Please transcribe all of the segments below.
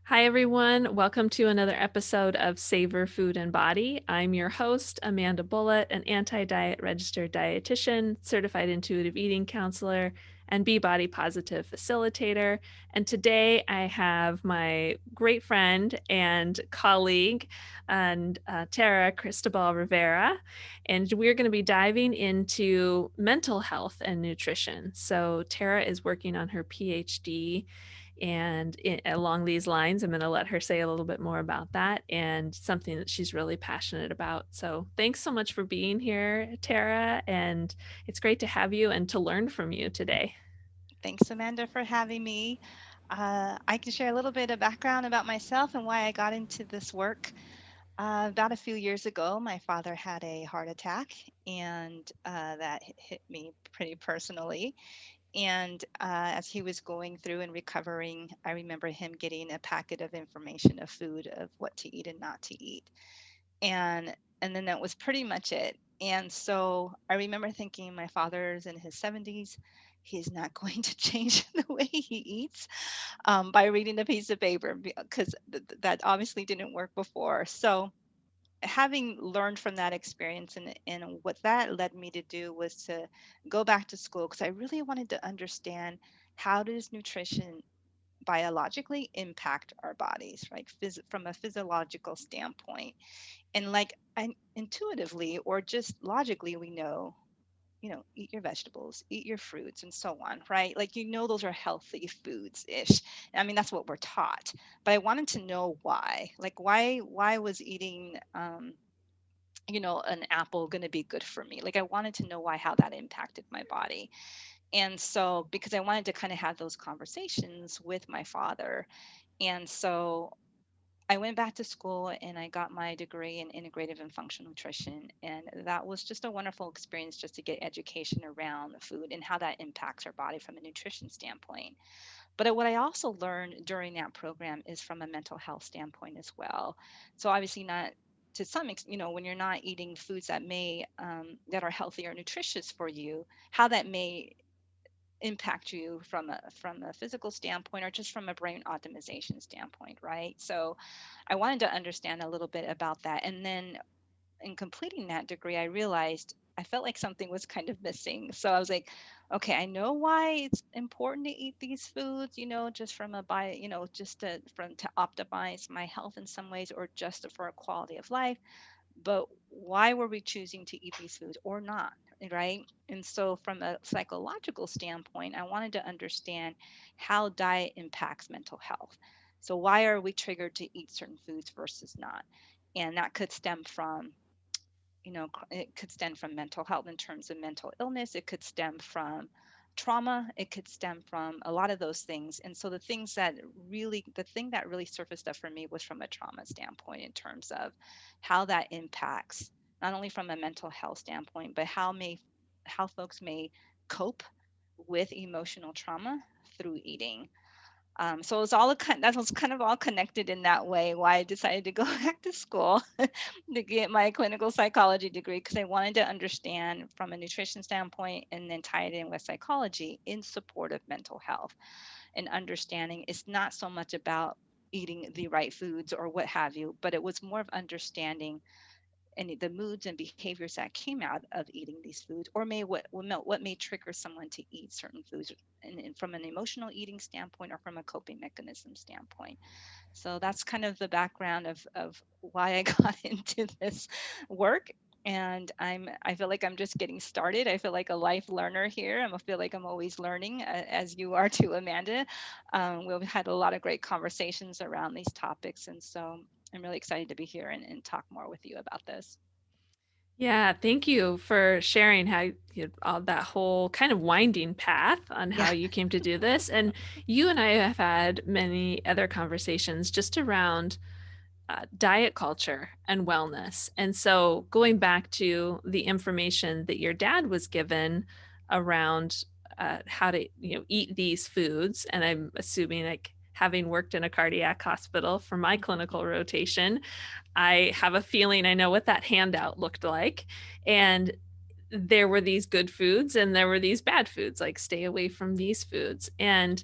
Hi, everyone. Welcome to another episode of Savor Food and Body. I'm your host, Amanda Bullitt, an anti-diet registered dietitian, certified intuitive eating counselor, and body positive facilitator. And today I have my great friend and colleague, and Tara Cristobal Rivera, and we're going to be diving into mental health and nutrition. So Tara is working on her PhD, and along these lines, I'm going to let her say a little bit more about that and something that she's really passionate about. So thanks so much for being here, Tara. And it's great to have you and to learn from you today. Thanks, Amanda, for having me. I can share a little bit of background about myself and why I got into this work. About a few years ago, my father had a heart attack, and that hit me pretty personally. And as he was going through and recovering, I remember him getting a packet of information of food, of what to eat and not to eat. And then that was pretty much it. And so I remember thinking, my father's in his 70s. He's not going to change the way he eats by reading a piece of paper, because that obviously didn't work before. So having learned from that experience, and what that led me to do was to go back to school, because I really wanted to understand, how does nutrition biologically impact our bodies, right? From a physiological standpoint. And like, intuitively or just logically, we know, eat your vegetables, eat your fruits, and so on, right? Like, those are healthy foods ish. I mean, that's what we're taught. But I wanted to know why. Like, why was eating, an apple going to be good for me? Like, I wanted to know why, how that impacted my body. And so, because I wanted to kind of have those conversations with my father. And so I went back to school and I got my degree in integrative and functional nutrition. And that was just a wonderful experience, just to get education around the food and how that impacts our body from a nutrition standpoint. But what I also learned during that program is from a mental health standpoint as well. So obviously, not to some extent, when you're not eating foods that are healthy or nutritious for you, how that may impact you from a physical standpoint, or just from a brain optimization standpoint, right? So I wanted to understand a little bit about that. And then in completing that degree, I realized I felt like something was kind of missing. So I was like, okay, I know why it's important to eat these foods, just from a bio, just to optimize my health in some ways, or just for a quality of life. But why were we choosing to eat these foods or not? Right. And so, from a psychological standpoint, I wanted to understand how diet impacts mental health. So, why are we triggered to eat certain foods versus not? And that could stem from, it could stem from mental health in terms of mental illness. It could stem from trauma. It could stem from a lot of those things. And so the thing that really surfaced up for me was from a trauma standpoint, in terms of how that impacts, not only from a mental health standpoint, but how folks may cope with emotional trauma through eating. So it's all that was kind of all connected in that way. Why I decided to go back to school to get my clinical psychology degree, because I wanted to understand from a nutrition standpoint, and then tie it in with psychology in support of mental health. And understanding it's not so much about eating the right foods or what have you, but it was more of understanding and the moods and behaviors that came out of eating these foods, or what may trigger someone to eat certain foods, and from an emotional eating standpoint, or from a coping mechanism standpoint. So that's kind of the background of why I got into this work. And I feel like I'm just getting started. I feel like a life learner here. I feel like I'm always learning, as you are too, Amanda. We've had a lot of great conversations around these topics, and so I'm really excited to be here and talk more with you about this. Yeah, thank you for sharing how all that whole kind of winding path on Yeah. how you came to do this. And you and I have had many other conversations just around diet culture and wellness. And so going back to the information that your dad was given around how to, eat these foods, and I'm assuming like having worked in a cardiac hospital for my clinical rotation, I have a feeling I know what that handout looked like. And there were these good foods and there were these bad foods, like stay away from these foods. And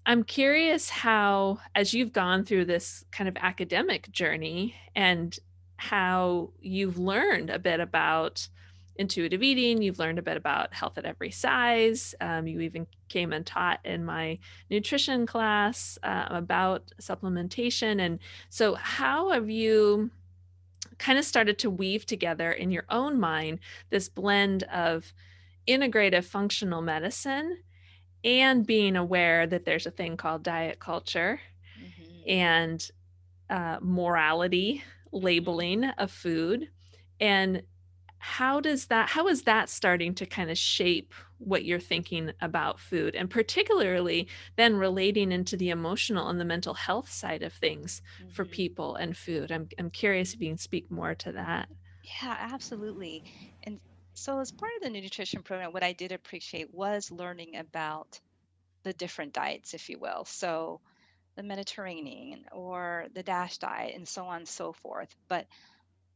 I'm curious how, as you've gone through this kind of academic journey and how you've learned a bit about intuitive eating, you've learned a bit about health at every size. You even came and taught in my nutrition class about supplementation. And so, how have you kind of started to weave together in your own mind this blend of integrative functional medicine and being aware that there's a thing called diet culture Hmm. and morality Hmm. labeling of food, and how is that starting to kind of shape what you're thinking about food, and particularly then relating into the emotional and the mental health side of things for Hmm. people and food? I'm curious if you can speak more to that. Yeah, absolutely. And so, as part of the nutrition program, what I did appreciate was learning about the different diets, if you will. So, the Mediterranean or the DASH diet, and so on and so forth. But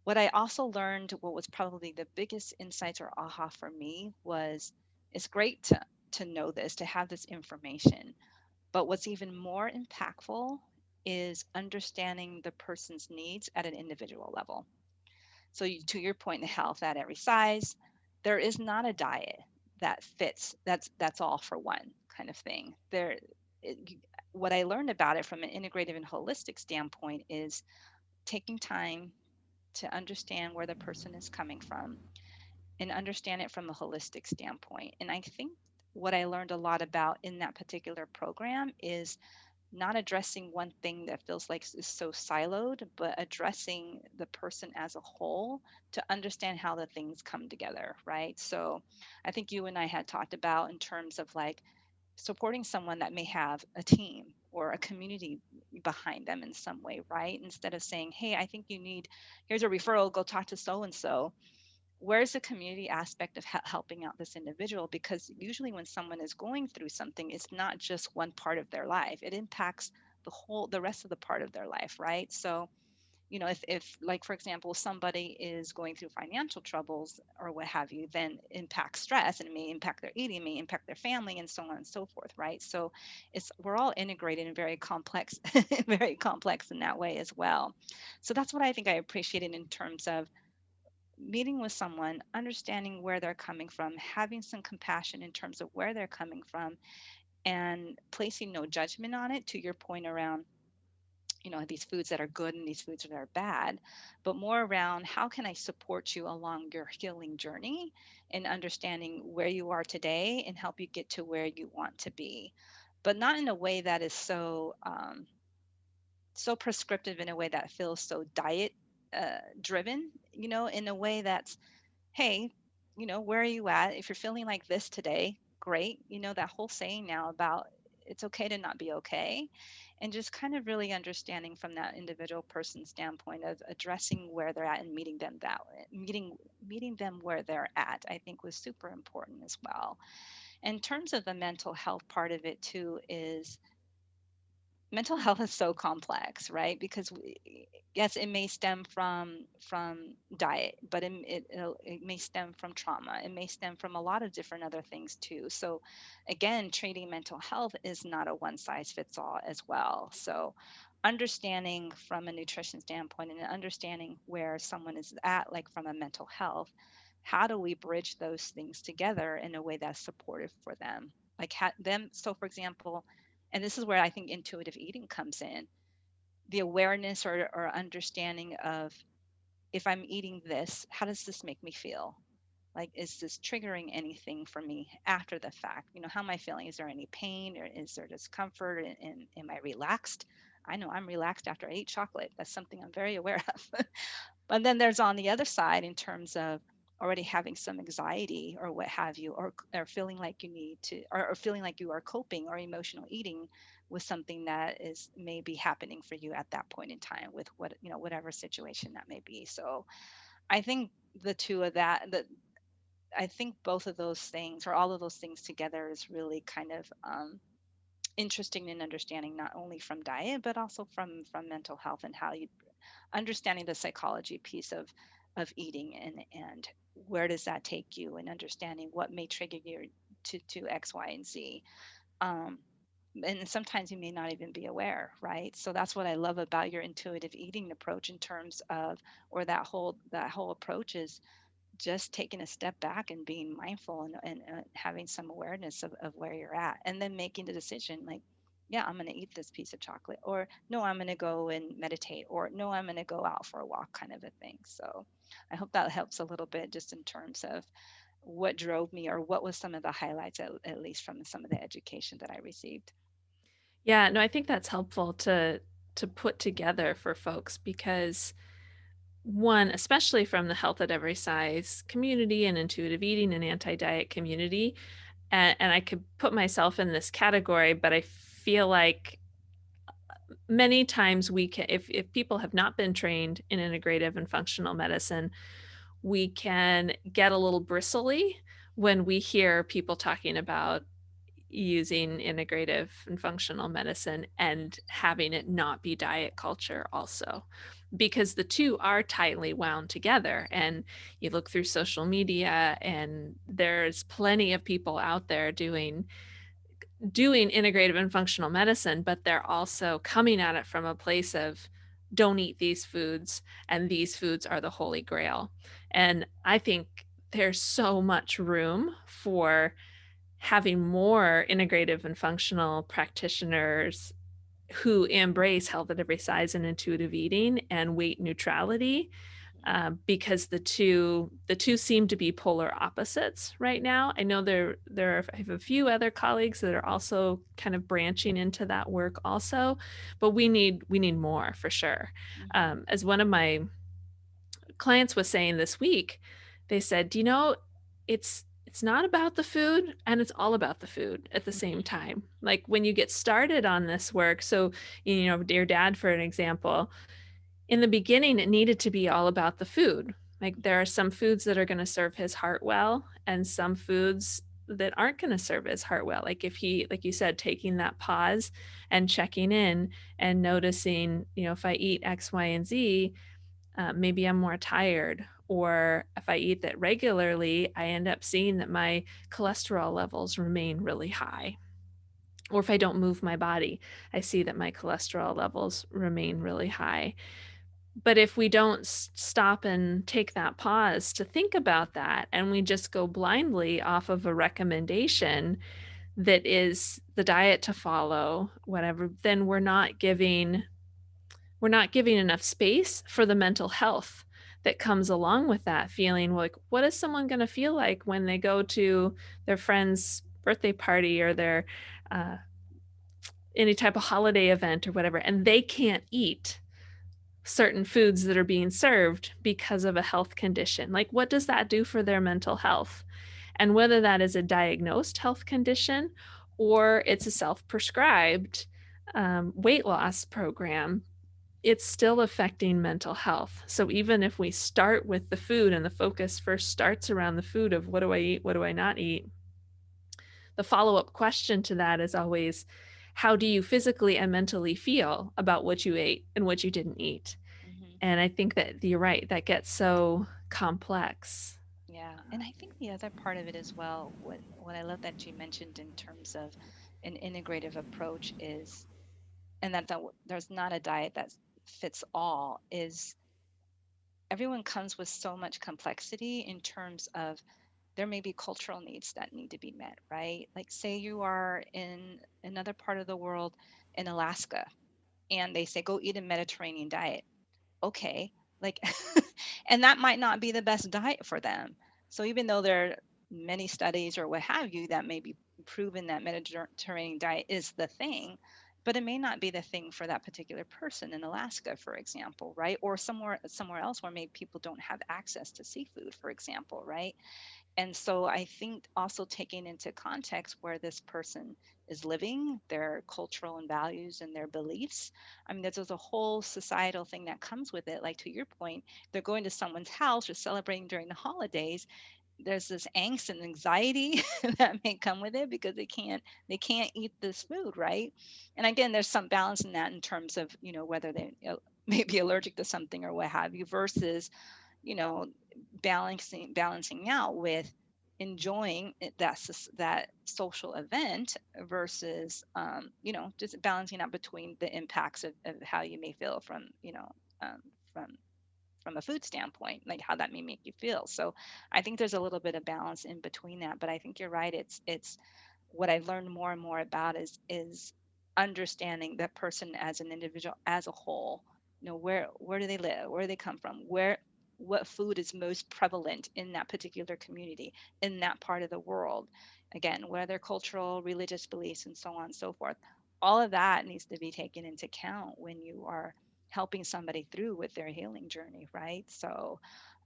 what I also learned, what was probably the biggest insights or aha for me, was it's great to know this, to have this information. But what's even more impactful is understanding the person's needs at an individual level. So, to your point in health at every size, there is not a diet that fits. That's all for one kind of thing. It, what I learned about it from an integrative and holistic standpoint is taking time to understand where the person is coming from and understand it from a holistic standpoint. And I think what I learned a lot about in that particular program is not addressing one thing that feels like is so siloed, but addressing the person as a whole to understand how the things come together, right? So I think you and I had talked about in terms of like supporting someone that may have a team or a community behind them in some way, right? Instead of saying, hey, I think you need, here's a referral, go talk to so and so. Where's the community aspect of helping out this individual? Because usually when someone is going through something, it's not just one part of their life, it impacts the rest of the part of their life, right? So, if like for example somebody is going through financial troubles or what have you, then impacts stress, and it may impact their eating, may impact their family, and so on and so forth, right? So it's we're all integrated and very complex very complex in that way as well. So that's what I think I appreciated in terms of meeting with someone, understanding where they're coming from, having some compassion in terms of where they're coming from, and placing no judgment on it, to your point around these foods that are good and these foods that are bad, but more around how can I support you along your healing journey and understanding where you are today and help you get to where you want to be, but not in a way that is so prescriptive, in a way that feels so diet driven, in a way that's, hey, where are you at? If you're feeling like this today, great. That whole saying now about it's okay to not be okay. And just kind of really understanding from that individual person's standpoint of addressing where they're at and meeting them where they're at, I think was super important as well. In terms of the mental health part of it too, is mental health is so complex, right? Because yes, it may stem from diet, but it may stem from trauma. It may stem from a lot of different other things too. So, again, treating mental health is not a one size fits all as well. So, understanding from a nutrition standpoint and understanding where someone is at, like from a mental health, how do we bridge those things together in a way that's supportive for them? Like them. So, for example, and this is where I think intuitive eating comes in, the awareness or understanding of, if I'm eating this, how does this make me feel? Like, is this triggering anything for me after the fact? How am I feeling? Is there any pain, or is there discomfort? And am I relaxed? I know I'm relaxed after I eat chocolate. That's something I'm very aware of. But then there's on the other side in terms of already having some anxiety or what have you, or feeling like you need to, or feeling like you are coping or emotional eating with something that is maybe happening for you at that point in time with whatever situation that may be. So I think the two of that I think both of those things, or all of those things together, is really kind of interesting in understanding, not only from diet but also from mental health, and how you understanding the psychology piece of eating, and where does that take you, and understanding what may trigger you to X, Y, and Z. Um, and sometimes you may not even be aware, right? So that's what I love about your intuitive eating approach in terms of, or that whole approach is just taking a step back and being mindful and having some awareness of where you're at, and then making the decision like, yeah, I'm going to eat this piece of chocolate, or no, I'm going to go and meditate, or no, I'm going to go out for a walk, kind of a thing. So I hope that helps a little bit just in terms of what drove me, or what was some of the highlights, at least from some of the education that I received. Yeah, no, I think that's helpful to put together for folks because one, especially from the health at every size community and intuitive eating and anti-diet community, and I could put myself in this category, but I feel like many times we can, if people have not been trained in integrative and functional medicine, we can get a little bristly when we hear people talking about using integrative and functional medicine and having it not be diet culture also, because the two are tightly wound together. And you look through social media and there's plenty of people out there doing integrative and functional medicine, but they're also coming at it from a place of don't eat these foods, and these foods are the holy grail. And I think there's so much room for having more integrative and functional practitioners who embrace health at every size and intuitive eating and weight neutrality, because the two seem to be polar opposites right now. I know I have a few other colleagues that are also kind of branching into that work also, but we need more for sure. Mm-hmm. As one of my clients was saying this week, they said, "Do you know, it's not about the food and it's all about the food at the same Mm-hmm. time." Like when you get started on this work, so your dad, for an example, in the beginning, it needed to be all about the food. Like there are some foods that are going to serve his heart well, and some foods that aren't going to serve his heart well. Like if he, like you said, taking that pause and checking in and noticing, if I eat X, Y, and Z, maybe I'm more tired. Or if I eat that regularly, I end up seeing that my cholesterol levels remain really high. Or if I don't move my body, I see that my cholesterol levels remain really high. But if we don't stop and take that pause to think about that, and we just go blindly off of a recommendation that is the diet to follow, whatever, then we're not giving enough space for the mental health that comes along with that feeling. Like, what is someone going to feel like when they go to their friend's birthday party or their uh, any type of holiday event or whatever, and they can't eat certain foods that are being served because of a health condition? Like, what does that do for their mental health? And whether that is a diagnosed health condition or it's a self prescribed weight loss program, it's still affecting mental health. So even if we start with the food and the focus first starts around the food of what do I eat, what do I not eat, the follow up question to that is always, how do you physically and mentally feel about what you ate and what you didn't eat? Mm-hmm. And I think that you're right, that gets so complex. Yeah, and I think the other part of it as well, what I love that you mentioned in terms of an integrative approach is, and that there's not a diet that fits all, is everyone comes with so much complexity in terms of there may be cultural needs that need to be met, right? Like say you are in another part of the world, in Alaska, and they say go eat a Mediterranean diet. Okay, like and that might not be the best diet for them. So even though there are many studies or what have you that may be proven that Mediterranean diet is the thing, but it may not be the thing for that particular person in Alaska, for example, right? Or somewhere else where maybe people don't have access to seafood, for example, right? And so I think also taking into context where this person is living, their cultural and values and their beliefs. I mean, there's a whole societal thing that comes with it. Like to your point, they're going to someone's house or celebrating during the holidays. There's this angst and anxiety that may come with it because they can't eat this food, right? And again, there's some balance in that in terms of, whether they may be allergic to something or what have you, versus, you know, balancing out with enjoying that social event versus just balancing out between the impacts of how you may feel from um, from from a food standpoint, like how that may make you feel. So I think there's a little bit of balance in between that, but I think you're right. It's what I learned more and more about is understanding that person as an individual, as a whole. Where do they live? Where do they come from? What food is most prevalent in that particular community, in that part of the world? Again, what are their cultural, religious beliefs, and so on and so forth. All of that needs to be taken into account when you are helping somebody through with their healing journey, right? So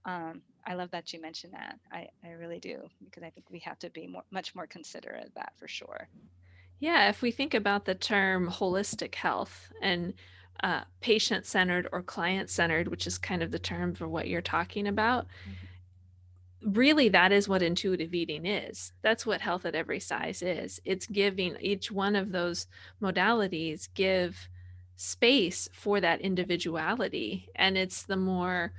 I love that you mentioned that. I really do, because I think we have to be much more considerate of that for sure. Yeah, if we think about the term holistic health and patient centered or client centered, which is kind of the term for what you're talking about, Mhm. really that is what intuitive eating is. That's what health at every size is. It's giving each one of those modalities give space for that individuality. And it's the more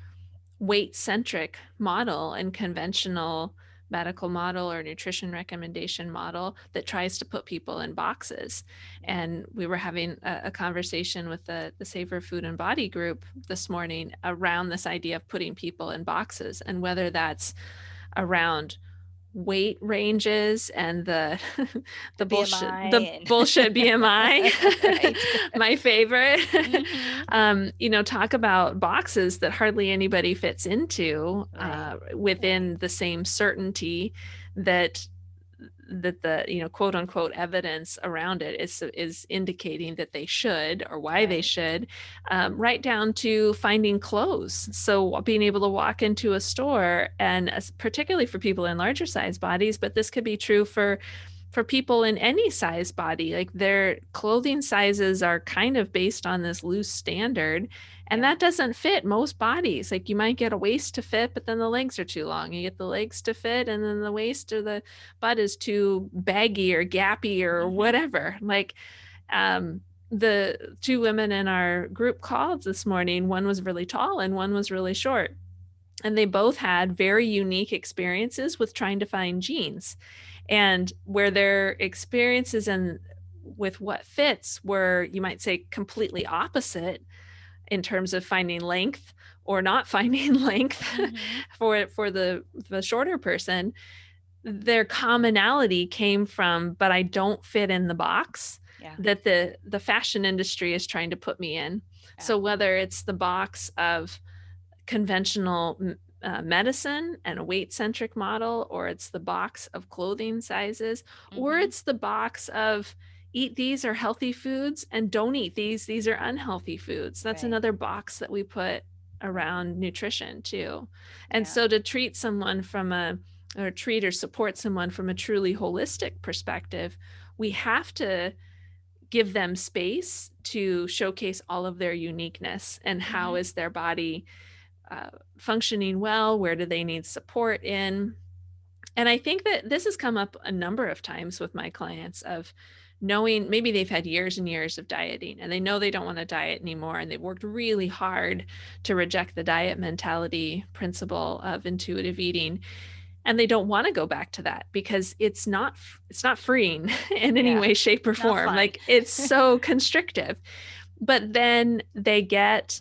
weight centric model and conventional medical model or nutrition recommendation model that tries to put people in boxes. Yeah. And we were having a conversation with the Savor Food and Body group this morning around this idea of putting people in boxes and whether that's around weight ranges and the The the BMI bullshit BMI, and right. my favorite. Hmm. Talk about boxes that hardly anybody fits into Right. Right. within the same certainty that the quote unquote evidence around it is indicating that they should or why they Right. should, right down to finding clothes. So being able to walk into a store, and particularly for people in larger size bodies, but this could be true for people in any size body, like their clothing sizes are kind of based on this loose standard, and Yeah. that doesn't fit most bodies. Like you might get a waist to fit, but then the legs are too long. You get the legs to fit, and then the waist or the butt is too baggy or gappy or Hmm. whatever. Like um, the two women in our group called this morning, one was really tall and one was really short. And they both had very unique experiences with trying to find jeans, and where their experiences and with what fits were, you might say, completely opposite in terms of finding length or not finding length Hmm. for the shorter person. Their commonality came from, but I don't fit in the box Yeah. that the fashion industry is trying to put me in. Yeah. So whether it's the box of conventional medicine and a weight centric model, or it's the box of clothing sizes, or Hmm. it's the box of eat these are healthy foods and don't eat these are unhealthy foods. That's Right. another box that we put Right. around nutrition too. And Yeah. so to treat someone from a or treat or support someone from a truly holistic perspective, we have to give them space to showcase all of their uniqueness and how Hmm. is their body functioning well, where do they need support in. And I think that this has come up a number of times with my clients of knowing maybe they've had years and years of dieting and they know they don't want to diet anymore, and they've worked really hard to reject the diet mentality principle of intuitive eating, and they don't want to go back to that because it's not freeing in any Yeah. way, shape, or Not form. fun. Like it's so constrictive. But then they get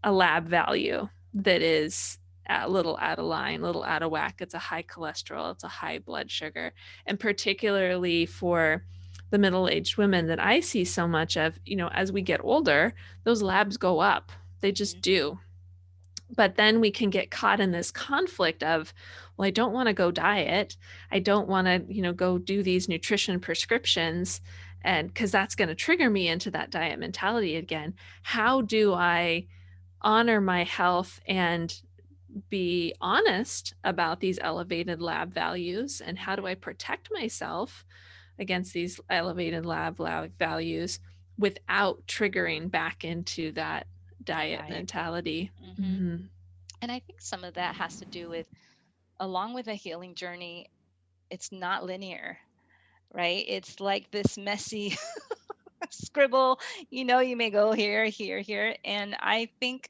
a lab value that is a little out of line, a little out of whack. It's a high cholesterol, it's a high blood sugar. And particularly for the middle-aged women that I see so much of, as we get older, those labs go up. They just Hmm. do. But then we can get caught in this conflict of, well, I don't want to go diet. I don't want to, go do these nutrition prescriptions, and because that's going to trigger me into that diet mentality again. How do I honor my health and be honest about these elevated lab values, and how do Hmm. I protect myself against these elevated lab values without triggering back into that That diet diet. mentality. Hmm. Mm-hmm. And I think some of that has to do with, along with a healing journey, it's not linear, right? It's like this messy scribble. You may go here, here, here. And I think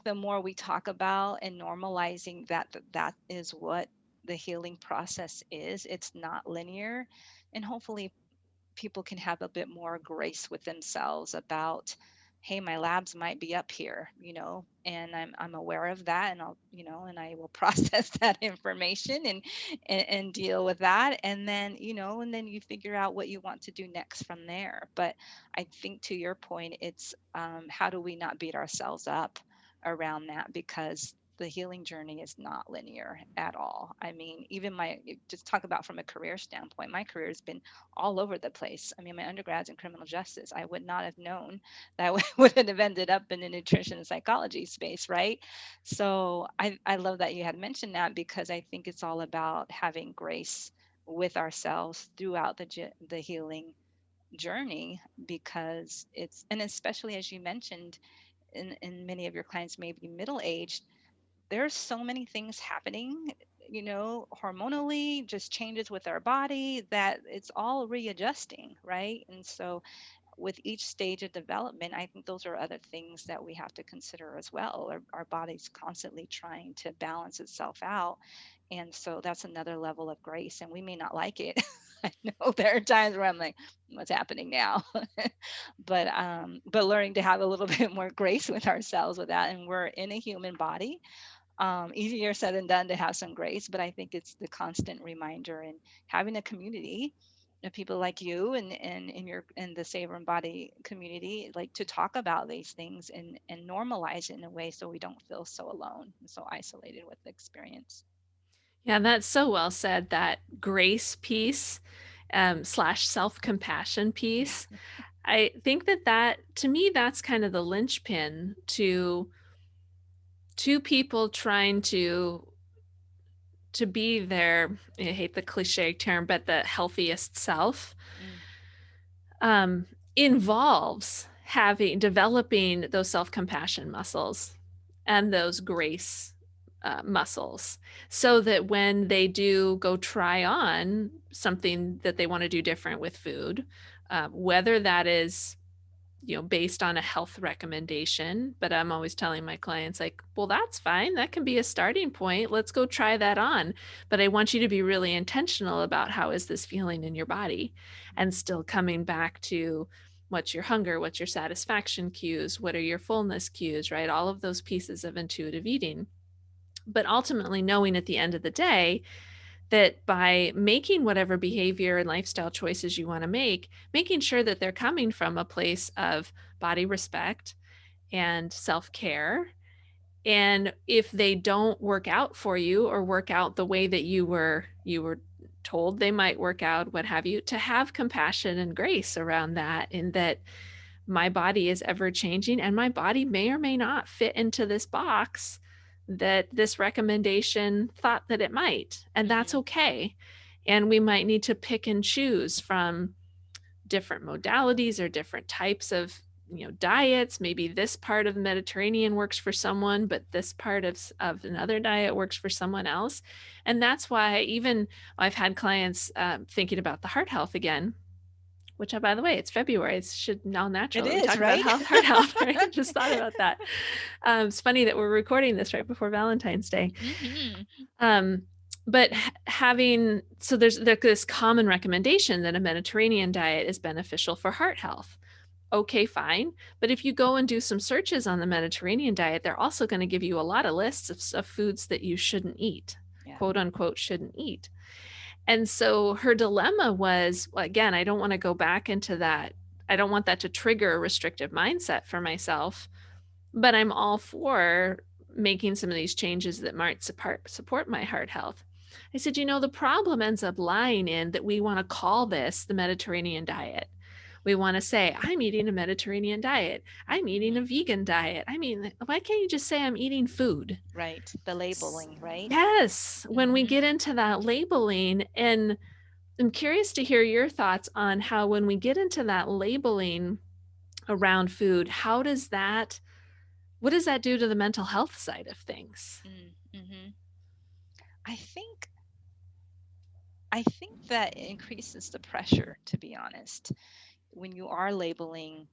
the more we talk about and normalizing that is what the healing process is. It's not linear, and hopefully people can have a bit more grace with themselves about, hey, my labs might be up here, and I'm aware of that, and and I will process that information and deal with that, and then you figure out what you want to do next from there. But I think, to your point, it's, how do we not beat ourselves up around that, because the healing journey is not linear at all. I mean, even just talk about from a career standpoint, my career has been all over the place. I mean, my undergrad's in criminal justice. I would not have known that I would have ended up in the nutrition and psychology space, right? So I love that you had mentioned that, because I think it's all about having grace with ourselves throughout the healing journey, because it's, and especially as you mentioned, in many of your clients may be middle aged, there's so many things happening, hormonally, just changes with our body, that it's all readjusting, right? And so with each stage of development, I think those are other things that we have to consider as well. Our body's constantly trying to balance itself out. And so that's another level of grace. And we may not like it. I know there are times where I'm like, what's happening now? But learning to have a little bit more grace with ourselves with that. And we're in a human body. Easier said than done to have some grace, but I think it's the constant reminder, and having a community of people like you and in the Savor and Body community, like, to talk about these things and normalize it in a way so we don't feel so alone and so isolated with the experience. Yeah, that's so well said. That grace piece, slash self compassion Yeah. piece. I think that to me, that's kind of the linchpin to people trying to be their, I hate the cliche term, but the healthiest self, Mm, um, involves having developing those self-compassion muscles and those grace muscles, so that when they do go try on something that they want to do different with food, whether that is, based on a health recommendation. But I'm always telling my clients, like, well, that's fine. That can be a starting point. Let's go try that on. But I want you to be really intentional about how is this feeling in your body, and still coming back to what's your hunger, what's your satisfaction cues, what are your fullness cues, right? All of those pieces of intuitive eating. But ultimately, knowing at the end of the day that by making whatever behavior and lifestyle choices you want to make, making sure that they're coming from a place of body respect and self care. And if they don't work out for you or work out the way that you were told they might work out, what have you, to have compassion and grace around that, in that my body is ever changing and my body may or may not fit into this box that this recommendation thought that it might. And that's hmm okay. And we might need to pick and choose from different modalities or different types of, diets. Maybe this part of the Mediterranean works for someone, but this part of another diet works for someone else. And that's why even I've had clients thinking about the heart health again, which, by the way, it's February. It should now It natural that we is, talk about right? health, heart health, right? Just thought about that. It's funny that we're recording this right before Valentine's Day. hmm Um, but having, so there's this common recommendation that a Mediterranean diet is beneficial for heart health. Okay, fine. But if you go and do some searches on the Mediterranean diet, they're also going to give you a lot of lists of foods that you shouldn't eat, Yeah. quote unquote, shouldn't eat. And so her dilemma was, well, again, I don't want to go back into that. I don't want that to trigger a restrictive mindset for myself, but I'm all for making some of these changes that might support my heart health. I said, the problem ends up lying in that we want to call this the Mediterranean diet. We want to say, I'm eating a Mediterranean diet. I'm eating hmm a vegan diet. I mean, why can't you just say I'm eating food? Right. The labeling, right? Yes, when we get hmm into that labeling, and I'm curious to hear your thoughts on how, when we get into that labeling around food, what does that do to the mental health side of things? Mm-hmm. I think I think that it increases the pressure, to be honest, when you are labeling,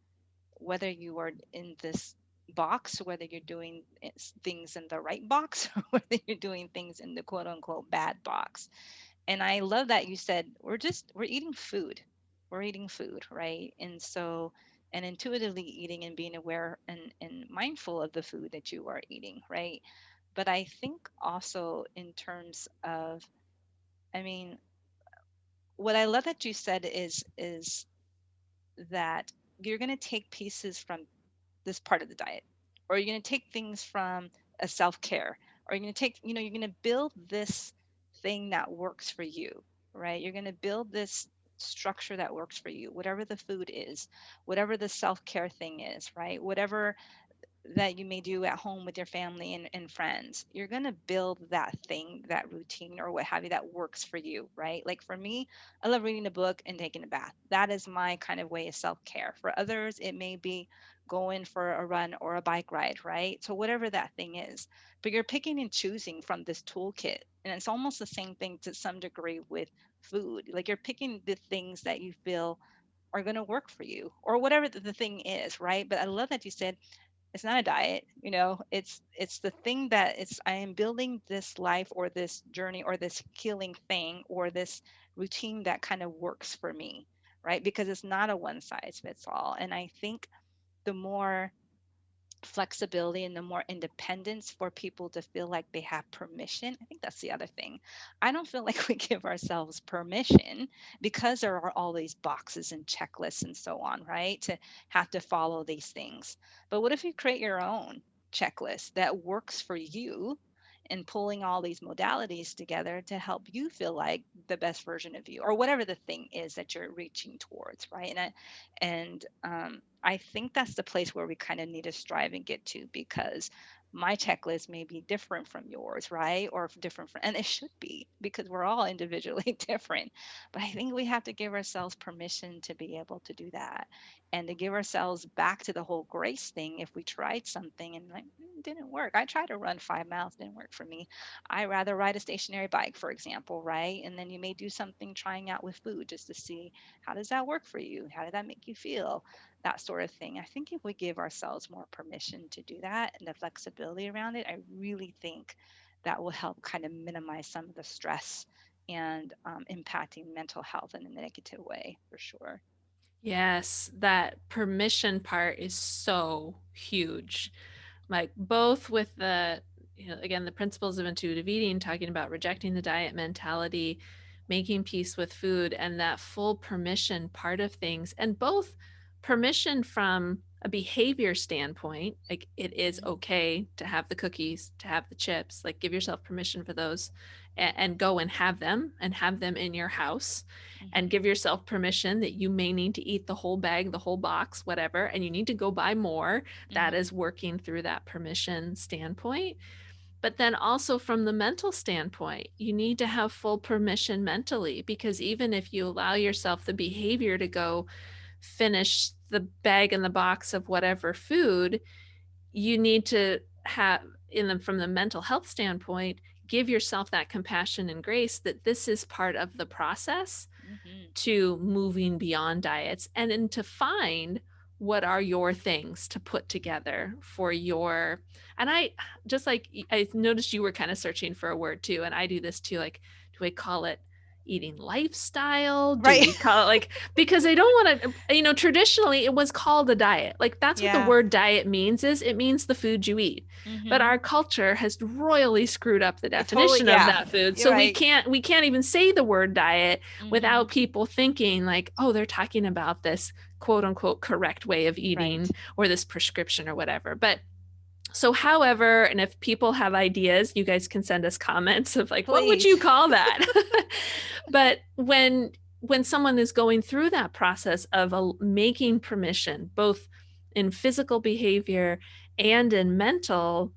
whether you are in this. box, whether you're doing things in the right box or whether you're doing things in the quote unquote bad box. And I love that you said we're eating food. We're eating food, right? And so, and intuitively eating and being aware and mindful of the food that you are eating, right? But I think also in terms of, I mean, what I love that you said is that you're going to take pieces from this part of the diet, or you're going to take things from a self-care, or you're going to take, you're going to build this thing that works for you, right? You're going to build this structure that works for you, whatever the food is, whatever the self-care thing is, right? Whatever that you may do at home with your family and friends. You're going to build that thing, that routine or what have you that works for you, right? Like for me, I love reading a book and taking a bath. That is my kind of way of self care. For others, it may be going for a run or a bike ride, right? So, whatever that thing is, but you're picking and choosing from this toolkit. And it's almost the same thing to some degree with food. Like you're picking the things that you feel are going to work for you or whatever the thing is, right? But I love that you said it's not a diet, it's the thing that it's I am building this life or this journey or this healing thing or this routine that kind of works for me, right? Because it's not a one size fits all. And I think the more flexibility and the more independence for people to feel like they have permission. I think that's the other thing. I don't feel like we give ourselves permission because there are all these boxes and checklists and so on, right? To have to follow these things. But what if you create your own checklist that works for you and pulling all these modalities together to help you feel like the best version of you or whatever the thing is that you're reaching towards, right? I think that's the place where we kind of need to strive and get to because my checklist may be different from yours, right? Or different from, and it should be because we're all individually different. But I think we have to give ourselves permission to be able to do that and to give ourselves back to the whole grace thing if we tried something and like didn't work. I tried to run 5 miles, didn't work for me. I rather ride a stationary bike, for example, right? And then you may do something trying out with food just to see how does that work for you? How did that make you feel? That sort of thing. I think if we give ourselves more permission to do that and the flexibility around it, I really think that will help kind of minimize some of the stress and impacting mental health in a negative way for sure. Yes, that permission part is so huge. Like both with the, again, the principles of intuitive eating, talking about rejecting the diet mentality, making peace with food, and that full permission part of things, and both permission from a behavior standpoint, like it is Mm-hmm. okay to have the cookies, to have the chips, like give yourself permission for those, and go and have them in your house, and Mm-hmm. give yourself permission that you may need to eat the whole bag, the whole box, whatever, and you need to go buy more. That Mm-hmm. is working through that permission standpoint. But then also from the mental standpoint, you need to have full permission mentally, because even if you allow yourself the behavior to go finish the bag in the box of whatever food, you need to have from the mental health standpoint, give yourself that compassion and grace that this is part of the process Mm-hmm. to moving beyond diets, and then to find what are your things to put together for your. And I, just like I noticed you were kind of searching for a word too, and I do this too, like, do we call it eating lifestyle? Do Right. we call it, like, because I don't want to, traditionally it was called a diet. Like that's what the Yeah. word diet means, is it means the food you eat. But Mm-hmm. our culture has royally screwed up the It totally, definition of yeah. that food. You're So we right. can't even say the word diet Mm-hmm. without people thinking like, oh, they're talking about this quote unquote correct way of Right. eating or this prescription or whatever. But so, however, and if people have ideas, you guys can send us comments of like, what would Please. you call that? But when someone is going through that process of making permission, both in physical behavior and in mental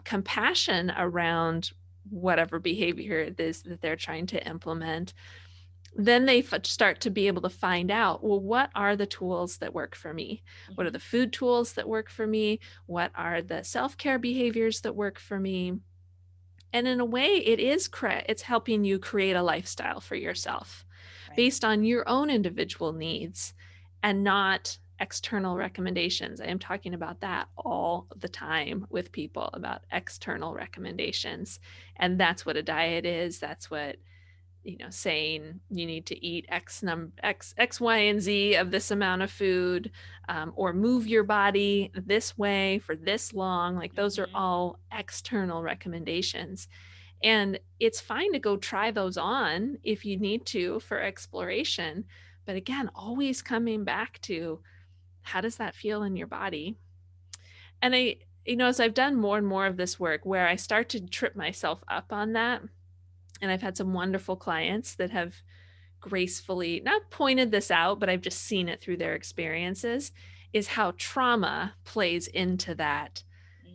compassion around whatever behavior it is that they're trying to implement, then they start to be able to find out, well, what are the tools that work for me? What are Mm-hmm. the food tools that work for me? What are the self-care behaviors that work for me? And in a way, it's helping you create a lifestyle for yourself Right. based on your own individual needs, and not external recommendations. I am talking about that all the time with people about external recommendations. And that's what a diet is. That's what, saying you need to eat X, Y, and Z of this amount of food, or move your body this way for this long. Like those are Mm-hmm. all external recommendations. And it's fine to go try those on if you need to for exploration. But again, always coming back to how does that feel in your body? And as I've done more and more of this work where I start to trip myself up on that, and I've had some wonderful clients that have gracefully not pointed this out, but I've just seen it through their experiences, is how trauma plays into that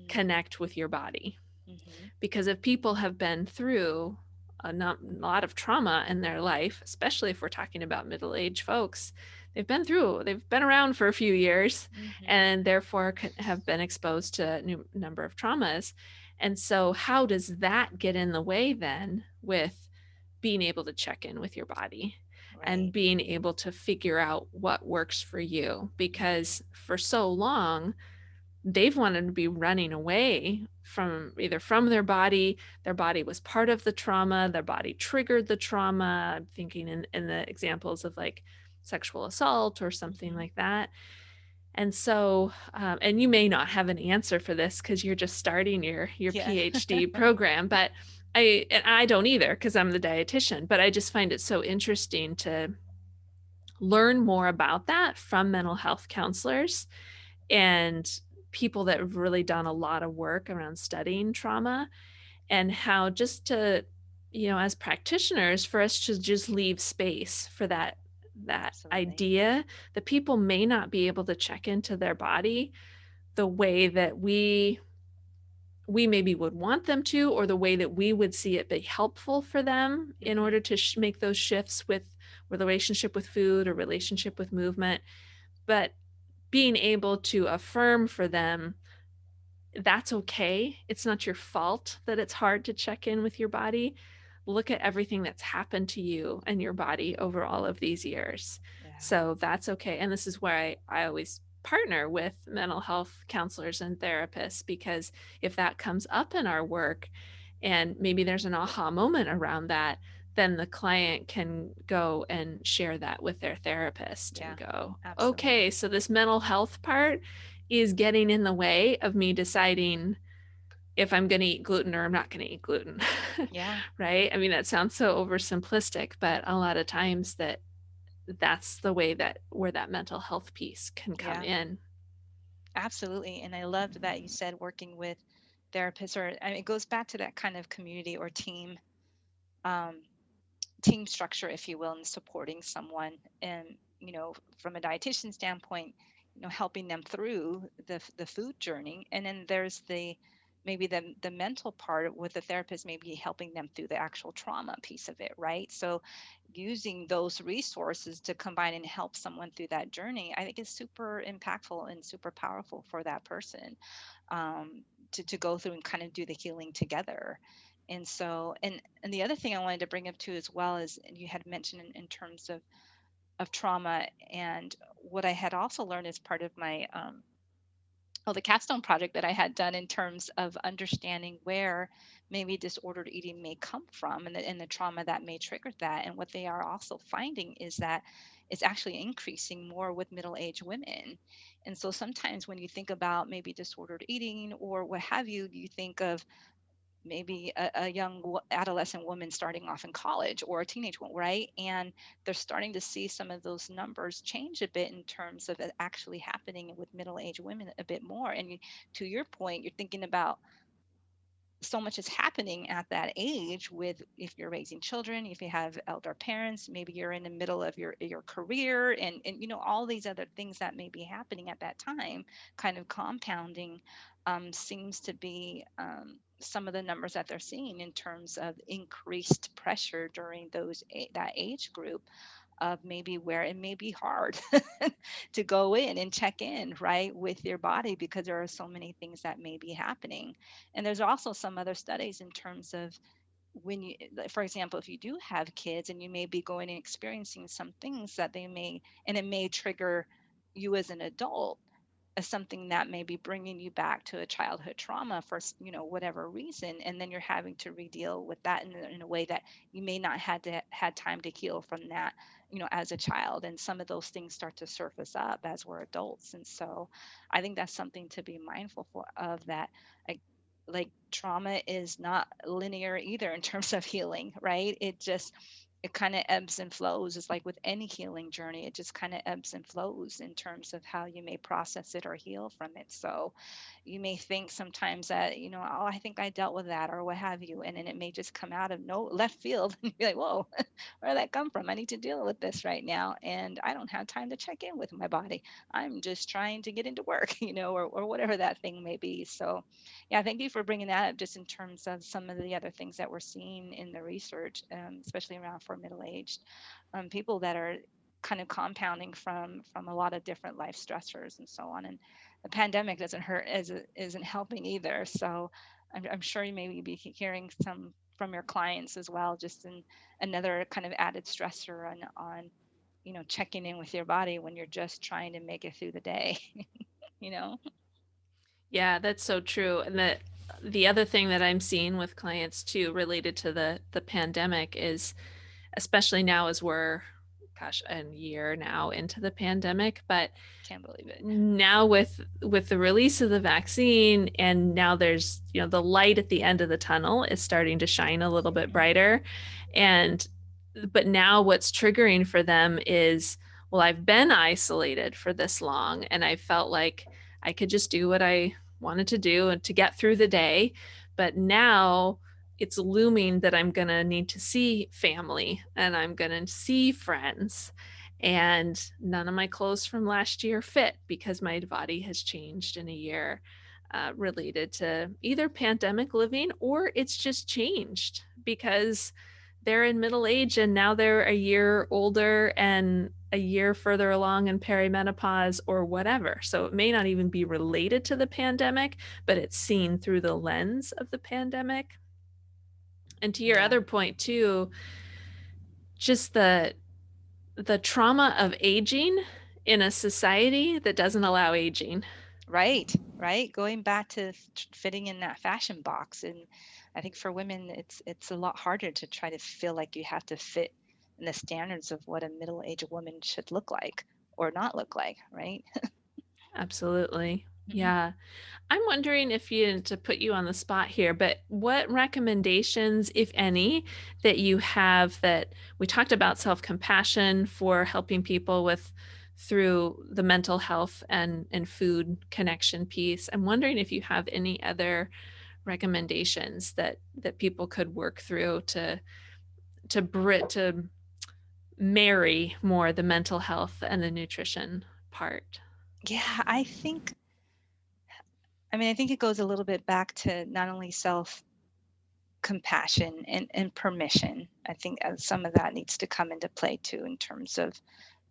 connect with your body. Mm-hmm. Because if people have been through a lot of trauma in their life, especially if we're talking about middle-aged folks, they've been around for a few years, Mm-hmm. and therefore have been exposed to a new number of traumas. And so how does that get in the way then with being able to check in with your body and Right. being able to figure out what works for you? Mm-hmm. Because for so long they've wanted to be running away from either from their body was part of the trauma, their body triggered the trauma. I'm thinking in the examples of like sexual assault or something Mm-hmm. like that. And so, and you may not have an answer for this because you're just starting your Yeah. PhD program, but I don't either because I'm the dietitian, but I just find it so interesting to learn more about that from mental health counselors and people that have really done a lot of work around studying trauma, and how just to, as practitioners, for us to just leave space for that Absolutely. idea that people may not be able to check into their body the way that we maybe would want them to, or the way that we would see it be helpful for them in Mm-hmm. order to make those shifts with relationship with food or relationship with movement. But being able to affirm for them that's okay. It's not your fault that it's hard to check in with your body. Look at everything that's happened to you and your body over all of these years. Yeah. So that's okay. And this is where I always partner with mental health counselors and therapists, because if that comes up in our work and maybe there's an aha moment around that, then the client can go and share that with their therapist and Yeah. go, okay, Absolutely. so this mental health part is getting in the way of me deciding if I'm going to eat gluten or I'm not going to eat gluten. Yeah. Right? I mean, that sounds so oversimplistic, but a lot of times that's the way that where that mental health piece can come Yeah. in. Absolutely. And I loved that you said working with therapists, or I mean, it goes back to that kind of community or um, team structure, if you will, and supporting someone. And, from a dietitian standpoint, helping them through the food journey. And then there's maybe the mental part with the therapist, maybe helping them through the actual trauma piece of it, right? So using those resources to combine and help someone through that journey, I think is super impactful and super powerful for that person, um, to go through and kind of do the healing together. And so, and the other thing I wanted to bring up too as well is, and you had mentioned in terms of trauma, and what I had also learned as part of my the capstone project that I had done in terms of understanding where maybe disordered eating may come from, and the trauma that may trigger that. And what they are also finding is that it's actually increasing more with middle-aged women. And so sometimes when you think about maybe disordered eating or what have you, you think of maybe a young adolescent woman starting off in college, or a teenage one, right? And they're starting to see some of those numbers change a bit in terms of it actually happening with middle-aged women a bit more. And to your point, you're thinking about so much is happening at that age, with if you're raising children, if you have elder parents, maybe you're in the middle of your career, and all these other things that may be happening at that time, kind of compounding, seems to be some of the numbers that they're seeing in terms of increased pressure during that age group, of maybe where it may be hard to go in and check in, right, with your body, because there are so many things that may be happening. And there's also some other studies in terms of when you, like, for example, if you do have kids and you may be going and experiencing some things that they may, and it may trigger you as an adult as something that may be bringing you back to a childhood trauma for whatever reason, and then you're having to re-deal with that in a way that you may not had time to heal from that, as a child. And some of those things start to surface up as we're adults. And so I think that's something to be mindful of, that like trauma is not linear either in terms of healing, right? It kind of ebbs and flows. It's like with any healing journey, it just kind of ebbs and flows in terms of how you may process it or heal from it. So you may think sometimes that, oh, I think I dealt with that or what have you. And then it may just come out of no left field and be like, whoa, where did that come from? I need to deal with this right now. And I don't have time to check in with my body. I'm just trying to get into work, or whatever that thing may be. So yeah, thank you for bringing that up, just in terms of some of the other things that we're seeing in the research, especially around for middle-aged people that are kind of compounding from a lot of different life stressors and so on. And the pandemic doesn't hurt as it isn't helping either. So I'm sure you may be hearing some from your clients as well, just in another kind of added stressor on checking in with your body when you're just trying to make it through the day. you know Yeah, that's so true. And the other thing that I'm seeing with clients too, related to the pandemic, is especially now as we're, gosh, a year now into the pandemic, but Can't believe it. now with the release of the vaccine, and now there's, the light at the end of the tunnel is starting to shine a little bit Mhm. brighter. And but now what's triggering for them is, well, I've been isolated for this long and I felt like I could just do what I wanted to do and to get through the day. But now it's looming that I'm going to need to see family and I'm going to see friends. And none of my clothes from last year fit because my body has changed in a year, related to either pandemic living, or it's just changed because they're in middle age and now they're a year older and a year further along in perimenopause or whatever. So it may not even be related to the pandemic, but it's seen through the lens of the pandemic. And to your Yeah. other point too, just the trauma of aging in a society that doesn't allow aging. Right, right. Going back to fitting in that fashion box, and I think for women, it's a lot harder to try to feel like you have to fit in the standards of what a middle-aged woman should look like or not look like, right? Absolutely. Mhm. Yeah. I'm wondering, if you, to put you on the spot here, but what recommendations, if any, that you have, that we talked about self-compassion for helping people with through the mental health and food connection piece. I'm wondering if you have any other recommendations that people could work through to marry more the mental health and the nutrition part. Yeah, I think it goes a little bit back to not only self-compassion and permission. I think some of that needs to come into play too, in terms of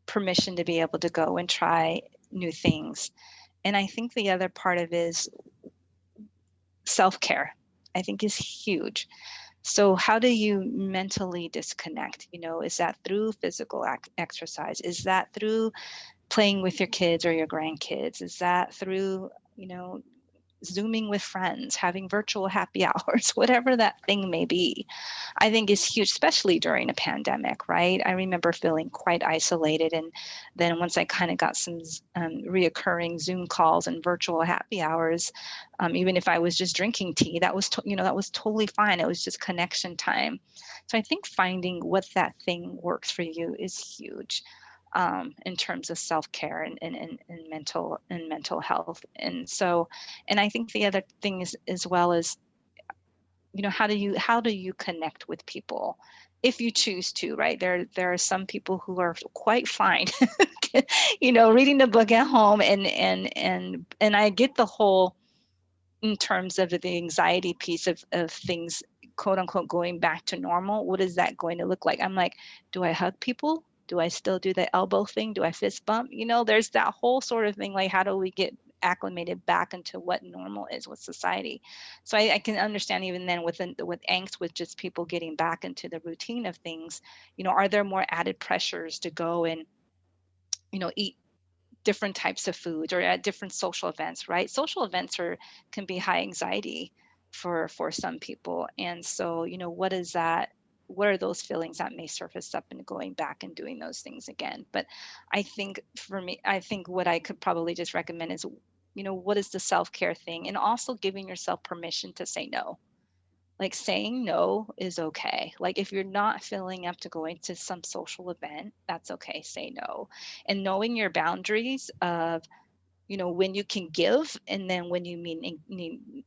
permission to be able to go and try new things. And I think the other part of it is self-care. I think is huge. So how do you mentally disconnect? Is that through physical exercise? Is that through playing with your kids or your grandkids? Is that through, Zooming with friends, having virtual happy hours, whatever that thing may be? I think is huge, especially during a pandemic, right? I remember feeling quite isolated. And then once I kind of got some reoccurring Zoom calls and virtual happy hours, even if I was just drinking tea, that was totally fine. It was just connection time. So I think finding what that thing works for you is huge. In terms of self-care and mental health. And so, and I think the other thing is, as well as, how do you connect with people if you choose to, right? There are some people who are quite fine reading the book at home, and I get the whole, in terms of the anxiety piece of things, quote unquote, going back to normal. What is that going to look like? I'm like, do I hug people? Do I still do the elbow thing? Do I fist bump? There's that whole sort of thing, like, how do we get acclimated back into what normal is with society? So I can understand, even then, with angst, with just people getting back into the routine of things, are there more added pressures to go and eat different types of foods or at different social events, right? Social events are can be high anxiety for some people. And so, what is that? What are those feelings that may surface up and going back and doing those things again? But I think for me, I think what I could probably just recommend is, what is the self-care thing? And also giving yourself permission to say no. Like saying no is okay. Like if you're not feeling up to going to some social event, that's okay. Say no. And knowing your boundaries of, when you can give and then when you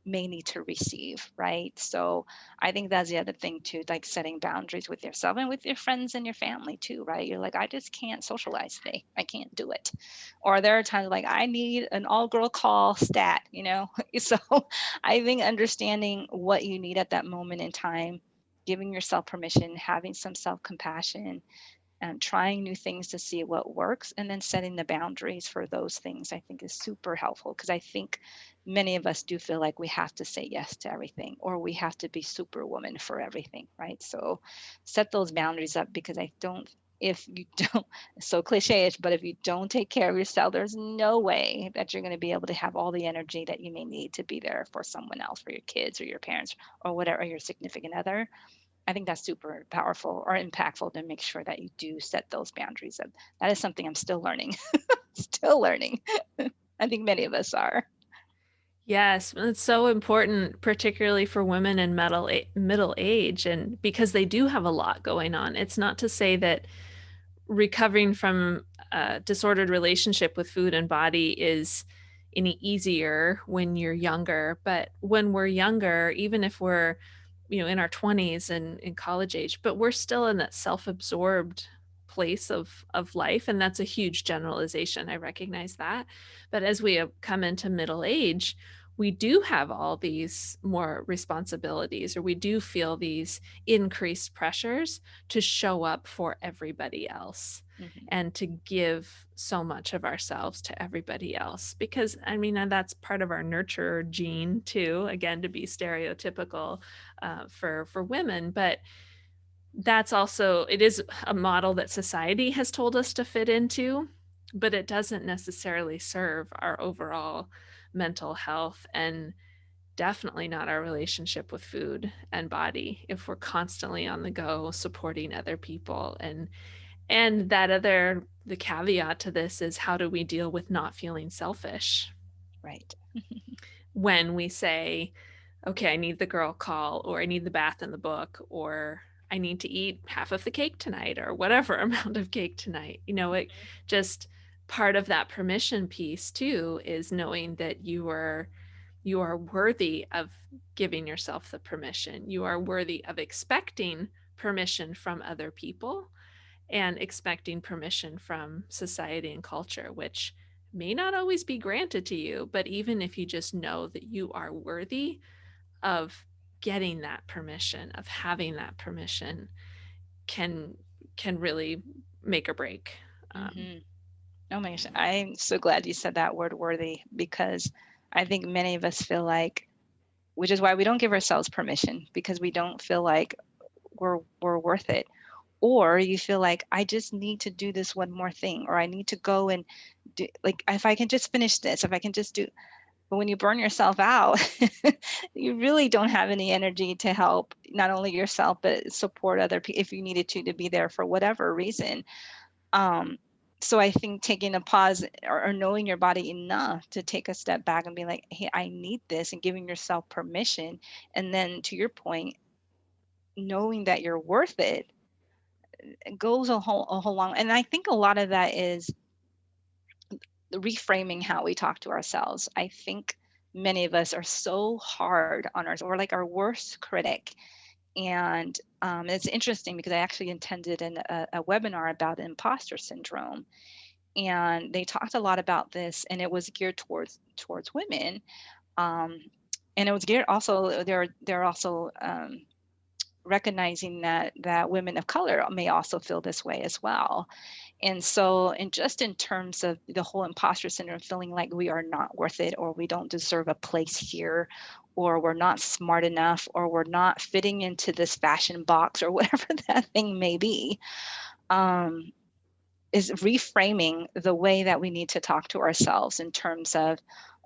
may need to receive, right? So I think that's the other thing too, like setting boundaries with yourself and with your friends and your family too, right? You're like, I just can't socialize today. I can't do it. Or there are times like I need an all girl call stat. So I think understanding what you need at that moment in time, giving yourself permission, having some self compassion, trying new things to see what works, and then setting the boundaries for those things, I think is super helpful, because I think many of us do feel like we have to say yes to everything or we have to be superwoman for everything, right? So set those boundaries up, because I don't, if you don't, so cliche-ish, but if you don't take care of yourself, there's no way that you're going to be able to have all the energy that you may need to be there for someone else, for your kids or your parents or whatever, your significant other. I think that's super powerful or impactful to make sure that you do set those boundaries up. That is something I'm still learning. Still learning. I think many of us are. Yes, it's so important, particularly for women in middle age, and because they do have a lot going on. It's not to say that recovering from a disordered relationship with food and body is any easier when you're younger. But when we're younger, even if we're, in our 20s and in college age, but we're still in that self-absorbed place of life. And that's a huge generalization. I recognize that. But as we come into middle age, we do have all these more responsibilities, or we do feel these increased pressures to show up for everybody else Hmm. and to give so much of ourselves to everybody else. Because, I mean, and that's part of our nurture gene too, again, to be stereotypical for women. But that's also, it is a model that society has told us to fit into, but it doesn't necessarily serve our overall mental health, and definitely not our relationship with food and body if we're constantly on the go supporting other people. And the caveat to this is, how do we deal with not feeling selfish Right. when we say, okay, I need the girl call, or I need the bath in the book, or I need to eat half of the cake tonight, or whatever amount of cake tonight. It just, part of that permission piece too is knowing that you are worthy of giving yourself the permission. You are worthy of expecting permission from other people and expecting permission from society and culture, which may not always be granted to you. But even if you just know that you are worthy of getting that permission, of having that permission, can can really make or break. Um, Hmm. Oh my gosh, I'm so glad you said that word worthy, because I think many of us feel like, which is why we don't give ourselves permission, because we don't feel like we're worth it. Or you feel like, I just need to do this one more thing, or I need to go and do, like, if I can just finish this, if I can just do. But when you burn yourself out, you really don't have any energy to help not only yourself, but support other people if you needed to be there for whatever reason. Um, so I think taking a pause, or knowing your body enough to take a step back and be like, hey, I need this, and giving yourself permission. And then to your point, knowing that you're worth it goes a whole long. And I think a lot of that is reframing how we talk to ourselves. I think many of us are so hard on ourselves. We're like our worst critic. And it's interesting, because I actually attended a webinar about imposter syndrome, and they talked a lot about this, and it was geared towards women. Um, and it was geared also, they're also recognizing that women of color may also feel this way as well. And so, and just in terms of the whole imposter syndrome, feeling like we are not worth it, or we don't deserve a place here, or we're not smart enough, or we're not fitting into this fashion box, or whatever that thing may be. Um, is reframing the way that we need to talk to ourselves in terms of,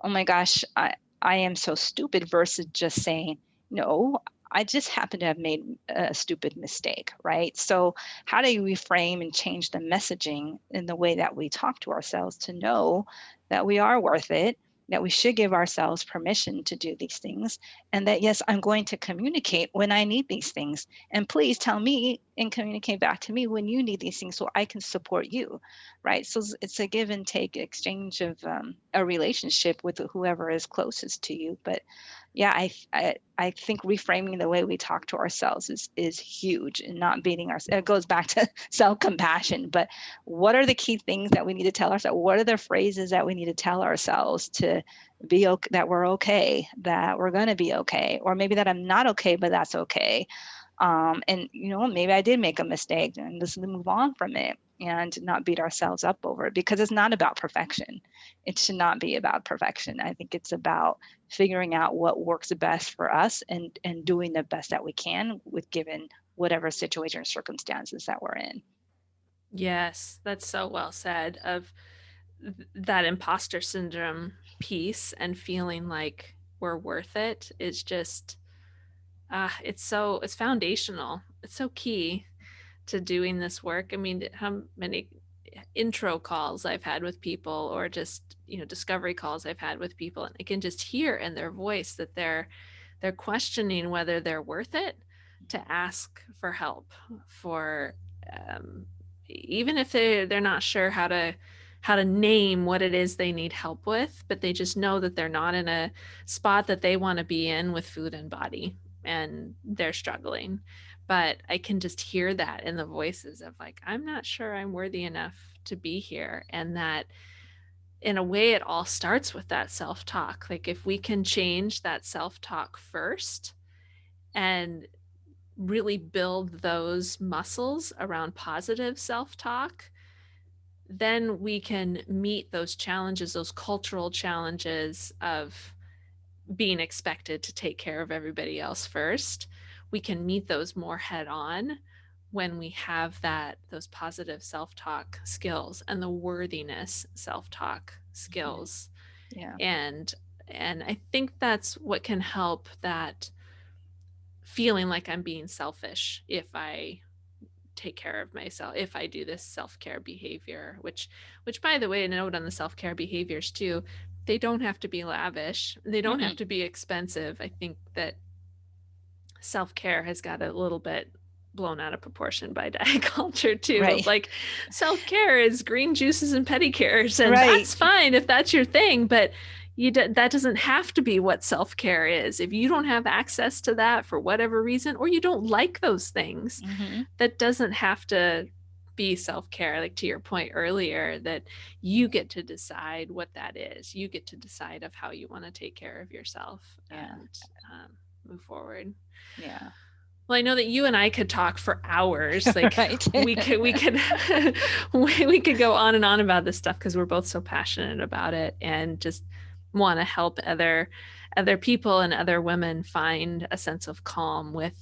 oh my gosh, I am so stupid, versus just saying, no, I just happen to have made a stupid mistake, right? So how do you reframe and change the messaging in the way that we talk to ourselves to know that we are worth it, that we should give ourselves permission to do these things, and that, yes, I'm going to communicate when I need these things. And please tell me and communicate back to me when you need these things so I can support you, right? So it's a give and take exchange of a relationship with whoever is closest to you. But yeah, I think reframing the way we talk to ourselves is huge, and not beating ourselves. It goes back to self-compassion. But what are the key things that we need to tell ourselves? What are the phrases that we need to tell ourselves to be okay, that we're okay, that we're going to be okay, or maybe that I'm not okay, but that's okay. And maybe I did make a mistake, and let's move on from it and not beat ourselves up over it, because it's not about perfection. It should not be about perfection. I think it's about figuring out what works best for us, and doing the best that we can with given whatever situation or circumstances that we're in. Yes, that's so well said. Of that imposter syndrome piece and feeling like we're worth it is just it's foundational. It's so key to doing this work. I mean, how many intro calls I've had with people, or just, discovery calls I've had with people, and I can just hear in their voice that they're questioning whether they're worth it to ask for help, for um, even if they're not sure how to name what it is they need help with, but they just know that they're not in a spot that they want to be in with food and body, and they're struggling. But I can just hear that in the voices of, like, I'm not sure I'm worthy enough to be here. And that, in a way, it all starts with that self-talk. Like, if we can change that self-talk first and really build those muscles around positive self-talk, then we can meet those challenges, those cultural challenges of being expected to take care of everybody else first. We can meet those more head on when we have those positive self-talk skills and the worthiness self-talk Mhm. skills. Yeah. And I think that's what can help that feeling like I'm being selfish if I take care of myself, if I do this self-care behavior, which by the way, a note on the self-care behaviors too, they don't have to be lavish, they don't have Mm-mm. to be expensive. I think that self-care has got a little bit blown out of proportion by diet culture too, of Right. like, self-care is green juices and pedicures, and Right. that's fine if that's your thing, but that doesn't have to be what self-care is. If you don't have access to that for whatever reason, or you don't like those things, Mm-hmm. that doesn't have to be self-care. Like, to your point earlier, that you get to decide what that is. You get to decide of how you want to take care of yourself Yeah. and move forward. Yeah. Well, I know that you and I could talk for hours. Like, Right. we could we could go on and on about this stuff, because we're both so passionate about it and just want to help other people and other women find a sense of calm with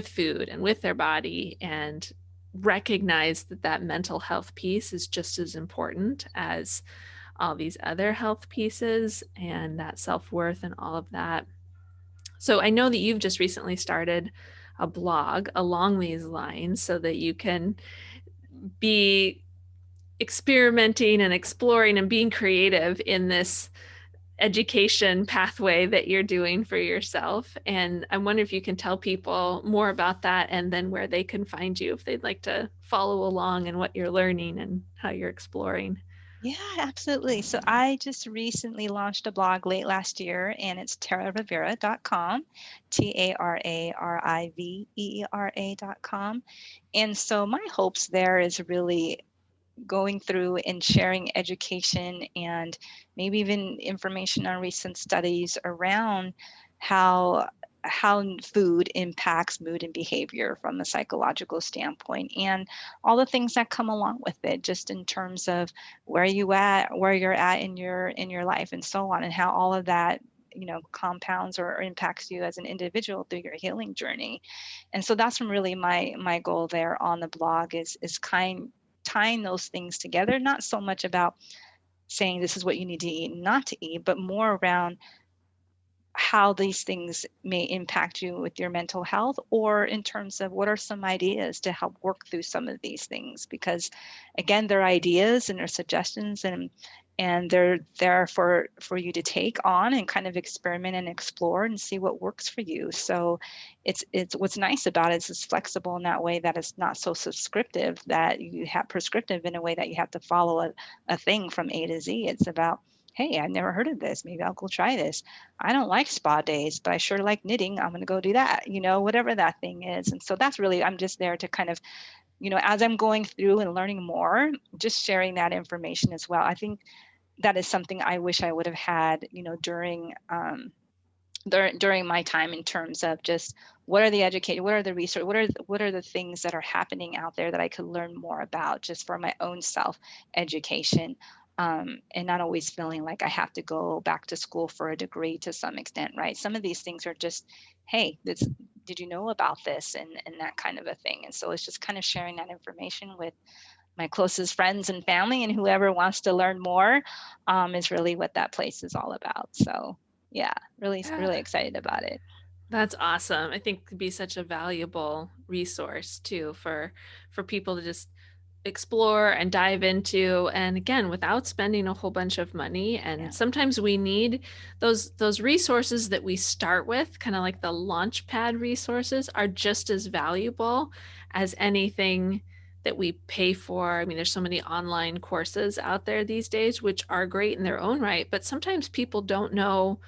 food and with their body, and recognize that that mental health piece is just as important as all these other health pieces, and that self-worth and all of that. So I know that you've just recently started a blog along these lines, so that you can be experimenting and exploring and being creative in this education pathway that you're doing for yourself. And I wonder if you can tell people more about that, and then where they can find you if they'd like to follow along in what you're learning and how you're exploring. Yeah, absolutely. So I just recently launched a blog late last year, and it's tararivera.com, TARARIVEERA.com. And so my hopes there is really going through and sharing education, and maybe even information on recent studies around how food impacts mood and behavior from a psychological standpoint, and all the things that come along with it, just in terms of where you're at in your life and so on, and how all of that compounds or impacts you as an individual through your healing journey. And so that's really my goal there on the blog, is tying those things together, not so much about saying this is what you need to eat and not to eat, but more around how these things may impact you with your mental health, or in terms of what are some ideas to help work through some of these things, because again, they're ideas and they're suggestions, and they're there for you to take on and kind of experiment and explore and see what works for you. So it's what's nice about it is it's flexible in that way, that it's not so prescriptive, that you have prescriptive in a way that you have to follow a thing from A to Z. It's about, hey, I've never heard of this, maybe I'll go try this. I don't like spa days, but I sure like knitting. I'm going to go do that, whatever that thing is. And so that's really, I'm just there to kind of, as I'm going through and learning more, just sharing that information as well. I think that is something I wish I would have had, during my time, in terms of just what are the educated, what are the research, what are the things that are happening out there that I could learn more about, just for my own self education, and not always feeling like I have to go back to school for a degree to some extent, right? Some of these things are just, hey, did you know about this, and that kind of a thing. And so it's just kind of sharing that information with my closest friends and family, and whoever wants to learn more, is really what that place is all about. So yeah, really, Yeah. really excited about it. That's awesome. I think it could be such a valuable resource too for people to just explore and dive into, and again, without spending a whole bunch of money. And Yeah. sometimes we need those resources that we start with, kind of like the launch pad resources, are just as valuable as anything that we pay for. I mean, there's so many online courses out there these days which are great in their own right, but sometimes people don't know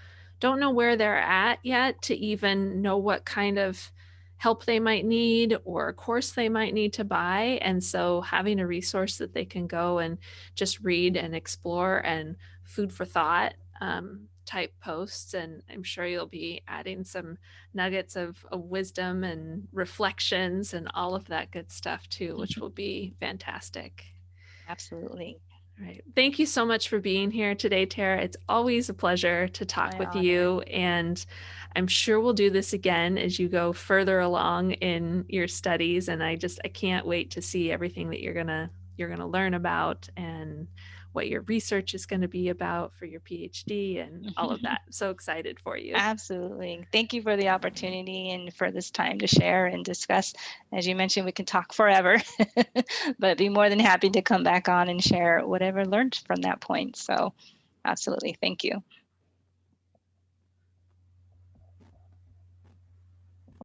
where they're at yet to even know what kind of help they might need or a course they might need to buy. And so having a resource that they can go and just read and explore, and food for thought type posts. And I'm sure you'll be adding some nuggets of wisdom and reflections and all of that good stuff too, which will be fantastic. Absolutely. All right. Thank you so much for being here today, Tara. It's always a pleasure to talk My with honor. you. And I'm sure we'll do this again as you go further along in your studies. And I can't wait to see everything that you're gonna learn about, and what your research is going to be about for your PhD and all of that. I'm so excited for you. Absolutely. Thank you for the opportunity and for this time to share and discuss. As you mentioned, we can talk forever, but be more than happy to come back on and share whatever learned from that point. So, absolutely. Thank you.